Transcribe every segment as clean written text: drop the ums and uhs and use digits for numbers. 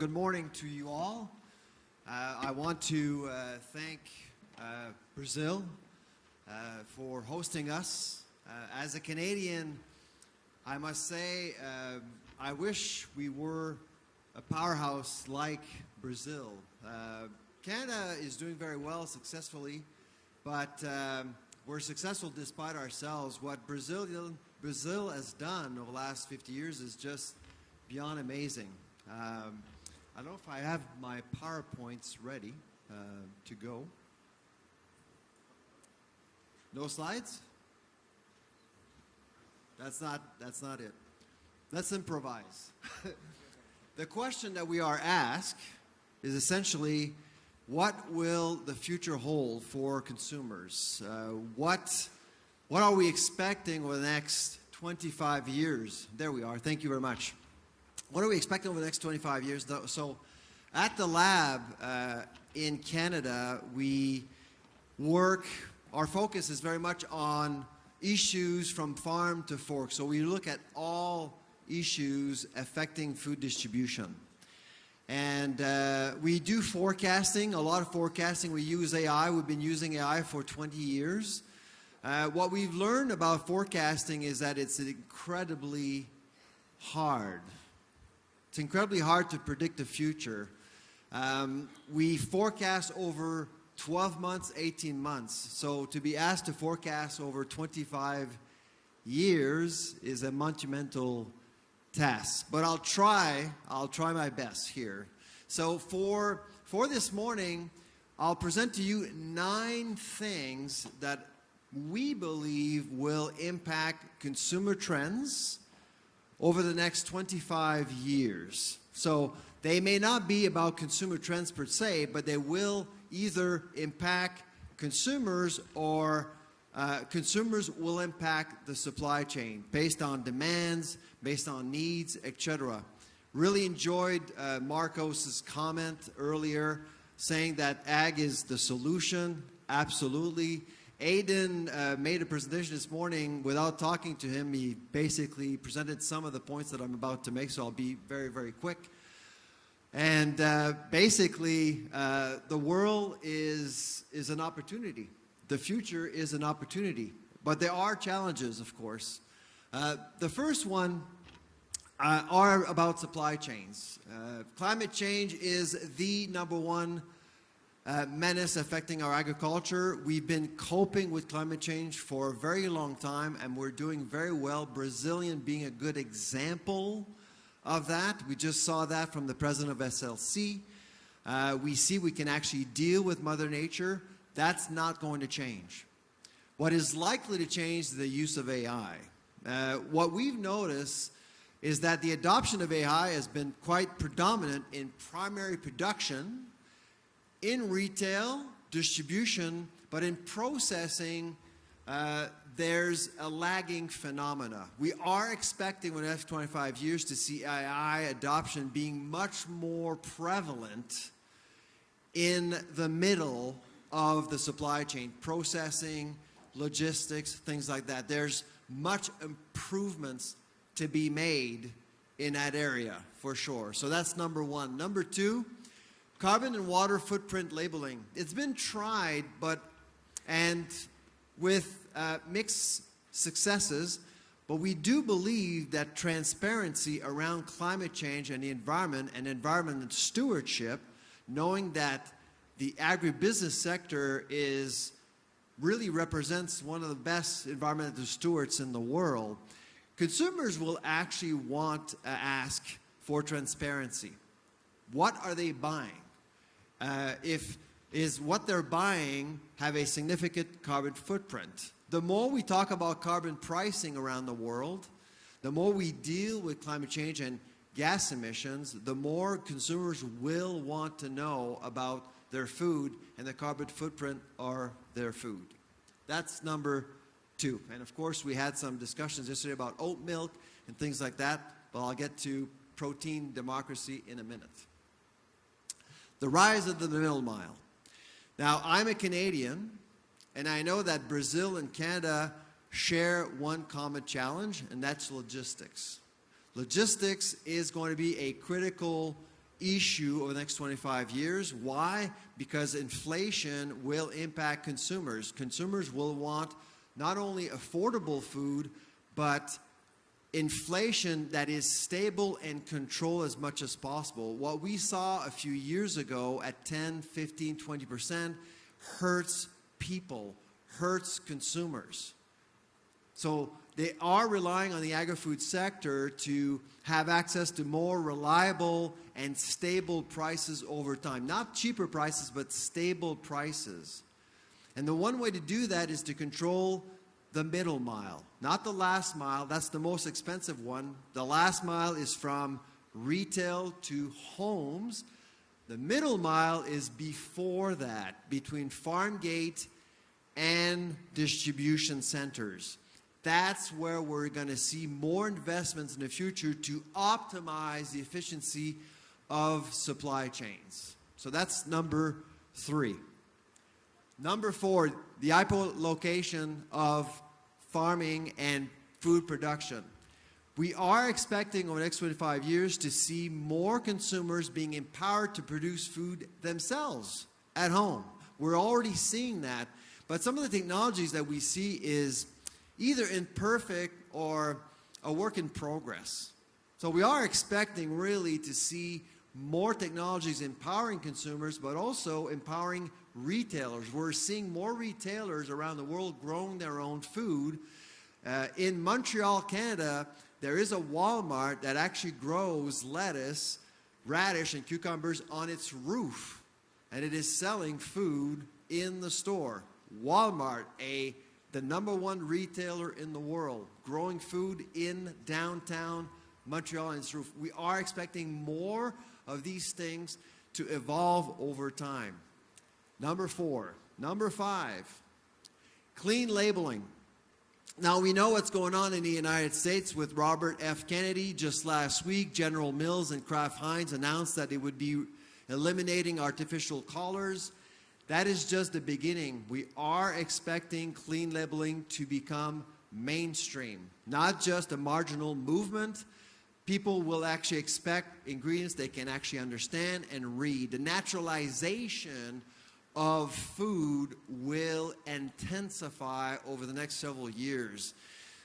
Good morning to you all. I want to thank Brazil for hosting us. As a Canadian, I must say I wish we were a powerhouse like Brazil. Canada is doing very well successfully, but we're successful despite ourselves. What Brazil has done over the last 50 years is just beyond amazing. I don't know if I have my PowerPoints ready to go. No slides? That's not it. Let's improvise. The question that we are asked is essentially, what will the future hold for consumers? What are we expecting over the next 25 years? There we are. Thank you very much. What are we expecting over the next 25 years? So at the lab in Canada, our focus is very much on issues from farm to fork. So we look at all issues affecting food distribution. And we do forecasting, a lot of forecasting. We use AI. We've been using AI for 20 years. What we've learned about forecasting is that it's incredibly hard. It's incredibly hard to predict the future. We forecast over 12 months, 18 months. So to be asked to forecast over 25 years is a monumental task. But I'll try my best here. So for this morning, I'll present to you 9 things that we believe will impact consumer trends over the next 25 years. So they may not be about consumer trends per se, but they will either impact consumers or consumers will impact the supply chain based on demands, based on needs, etc. Really enjoyed Marcos's comment earlier saying that ag is the solution. Absolutely. Aiden made a presentation this morning without talking to him. He basically presented some of the points that I'm about to make, so I'll be very, very quick. And basically, the world is an opportunity. The future is an opportunity. But there are challenges, of course. The first one are about supply chains. Climate change is the number one menace affecting our agriculture. We've been coping with climate change for a very long time, and we're doing very well. Brazilian being a good example of that. We just saw that from the president of SLC. We see we can actually deal with Mother Nature. That's not going to change. What is likely to change is the use of AI. What we've noticed is that the adoption of AI has been quite predominant in primary production, in retail, distribution, but in processing, there's a lagging phenomena. We are expecting in the next 25 years to see AI adoption being much more prevalent in the middle of the supply chain, processing, logistics, things like that. There's much improvements to be made in that area, for sure. So that's number one. Number two, carbon and water footprint labeling. It's been tried, and with mixed successes, but we do believe that transparency around climate change and the environment and environmental stewardship, knowing that the agribusiness sector really represents one of the best environmental stewards in the world, consumers will actually want to ask for transparency. What are they buying? Is what they're buying have a significant carbon footprint? The more we talk about carbon pricing around the world, the more we deal with climate change and gas emissions, the more consumers will want to know about their food and the carbon footprint of their food. That's number two. And of course, we had some discussions yesterday about oat milk and things like that, but I'll get to protein democracy in a minute. The rise of the middle mile. Now, I'm a Canadian, and I know that Brazil and Canada share one common challenge, and that's logistics. Logistics is going to be a critical issue over the next 25 years. Why? Because inflation will impact consumers. Consumers will want not only affordable food, but inflation that is stable and controlled as much as possible. What we saw a few years ago at 10, 15, 20% hurts people, hurts consumers. So they are relying on the agri-food sector to have access to more reliable and stable prices over time. Not cheaper prices, but stable prices. And the one way to do that is to control the middle mile, not the last mile. That's the most expensive one. The last mile is from retail to homes. The middle mile is before that, between farm gate and distribution centers. That's where we're going to see more investments in the future to optimize the efficiency of supply chains. So that's number 3. Number 4, the hyperlocation of farming and food production. We are expecting over the next 25 years to see more consumers being empowered to produce food themselves at home. We're already seeing that, but some of the technologies that we see is either imperfect or a work in progress. So we are expecting really to see more technologies empowering consumers, but also empowering retailers. We're seeing more retailers around the world growing their own food. In Montreal, Canada, there is a Walmart that actually grows lettuce, radish, and cucumbers on its roof, and it is selling food in the store. Walmart, the #1 retailer in the world, growing food in downtown Montreal on its roof. We are expecting more of these things to evolve over time. Number 4. Number 5, clean labeling. Now, we know what's going on in the United States with Robert F. Kennedy. Just last week, General Mills and Kraft Heinz announced that they would be eliminating artificial colors. That is just the beginning. We are expecting clean labeling to become mainstream, not just a marginal movement. People will actually expect ingredients they can actually understand and read. The naturalization of food will intensify over the next several years.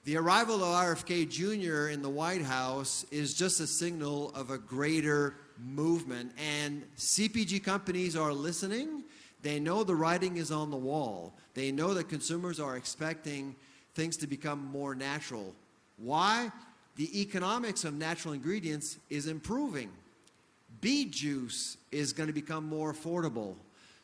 The arrival of RFK Jr. in the White House is just a signal of a greater movement, and CPG companies are listening. They know the writing is on the wall. They know that consumers are expecting things to become more natural. Why? The economics of natural ingredients is improving. Beet juice is going to become more affordable.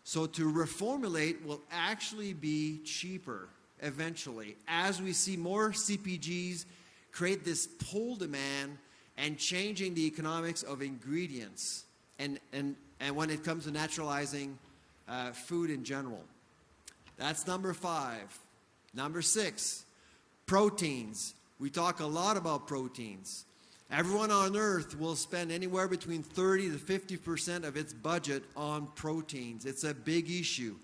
So to reformulate will actually be cheaper eventually, as we see more CPGs create this pull demand and changing the economics of ingredients and when it comes to naturalizing food in general. That's number 5. Number 6, proteins. We talk a lot about proteins. Everyone on earth will spend anywhere between 30 to 50% of its budget on proteins. It's a big issue.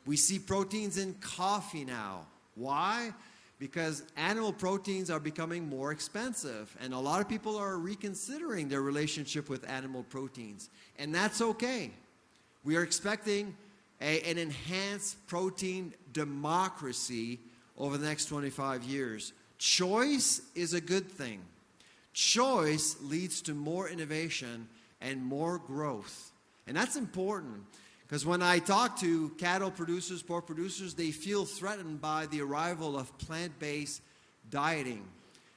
We see proteins in coffee now. Why? Because animal proteins are becoming more expensive, and a lot of people are reconsidering their relationship with animal proteins, and that's okay. We are expecting an enhanced protein democracy over the next 25 years. Choice is a good thing. Choice leads to more innovation and more growth. And that's important, because when I talk to cattle producers, pork producers, they feel threatened by the arrival of plant-based dieting.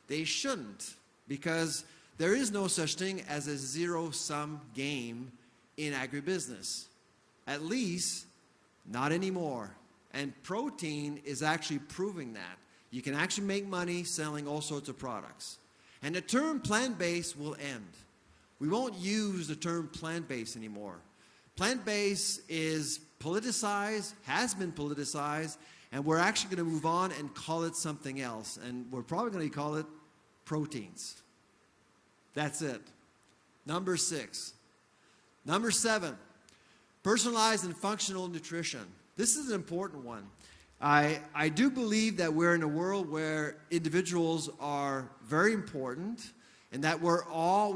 They shouldn't, because there is no such thing as a zero-sum game in agribusiness. At least, not anymore. And protein is actually proving that. You can actually make money selling all sorts of products. And the term plant-based will end. We won't use the term plant-based anymore. Plant-based is politicized, has been politicized, and we're actually going to move on and call it something else. And we're probably going to call it proteins. That's it. Number 6. Number 7, personalized and functional nutrition. This is an important one. I do believe that we're in a world where individuals are very important, and that we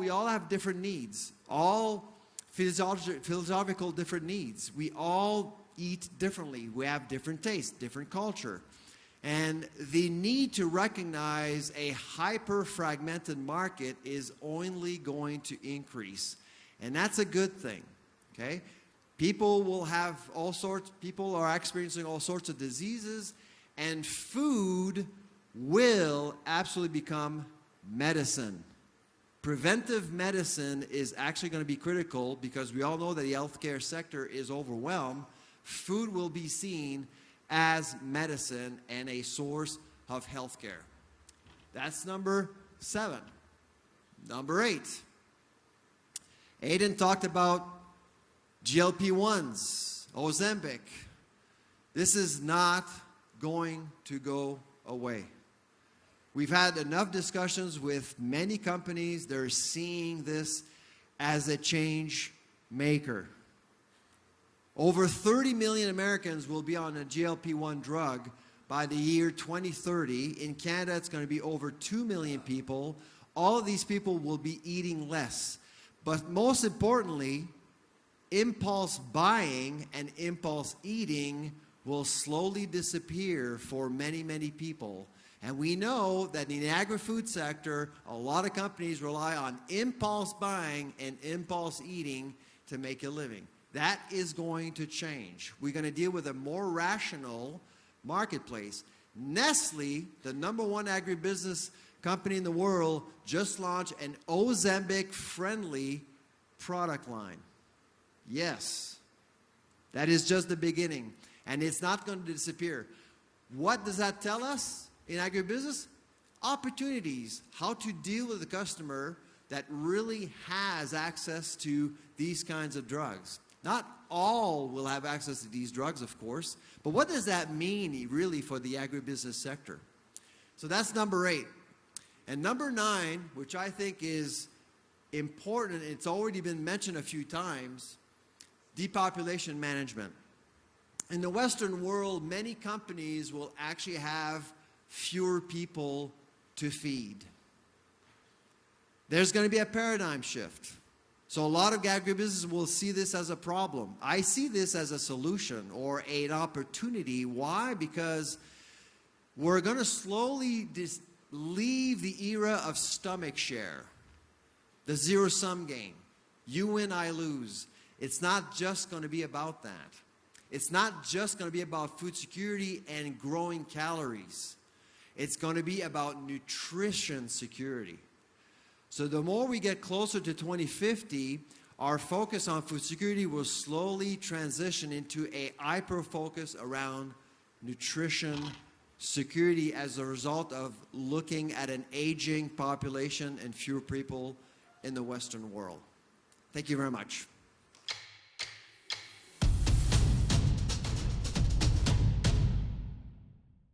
all have different needs. All philosophical different needs. We all eat differently. We have different tastes, different culture. And the need to recognize a hyper-fragmented market is only going to increase. And that's a good thing, okay? People are experiencing all sorts of diseases, and food will absolutely become medicine. Preventive medicine is actually going to be critical because we all know that the healthcare sector is overwhelmed. Food will be seen as medicine and a source of healthcare. That's number 7. Number 8. Aidan talked about GLP-1s, Ozempic. This is not going to go away. We've had enough discussions with many companies. They're seeing this as a change maker. Over 30 million Americans will be on a GLP-1 drug by the year 2030. In Canada, it's going to be over 2 million people. All of these people will be eating less. But most importantly, impulse buying and impulse eating will slowly disappear for many, many people. And we know that in the agri-food sector, a lot of companies rely on impulse buying and impulse eating to make a living. That is going to change. We're going to deal with a more rational marketplace. Nestle, the #1 agribusiness company in the world, just launched an Ozempic-friendly product line. Yes, that is just the beginning. And it's not going to disappear. What does that tell us in agribusiness? Opportunities. How to deal with the customer that really has access to these kinds of drugs. Not all will have access to these drugs, of course, but what does that mean really for the agribusiness sector? So that's number 8. And number 9, which I think is important, it's already been mentioned a few times, depopulation management. In the Western world, many companies will actually have fewer people to feed. There's going to be a paradigm shift. So a lot of agribusinesses will see this as a problem. I see this as a solution or an opportunity. Why? Because we're going to slowly leave the era of stomach share, the zero-sum game. You win, I lose. It's not just going to be about that. It's not just going to be about food security and growing calories. It's going to be about nutrition security. So the more we get closer to 2050, our focus on food security will slowly transition into a hyper-focus around nutrition security as a result of looking at an aging population and fewer people in the Western world. Thank you very much.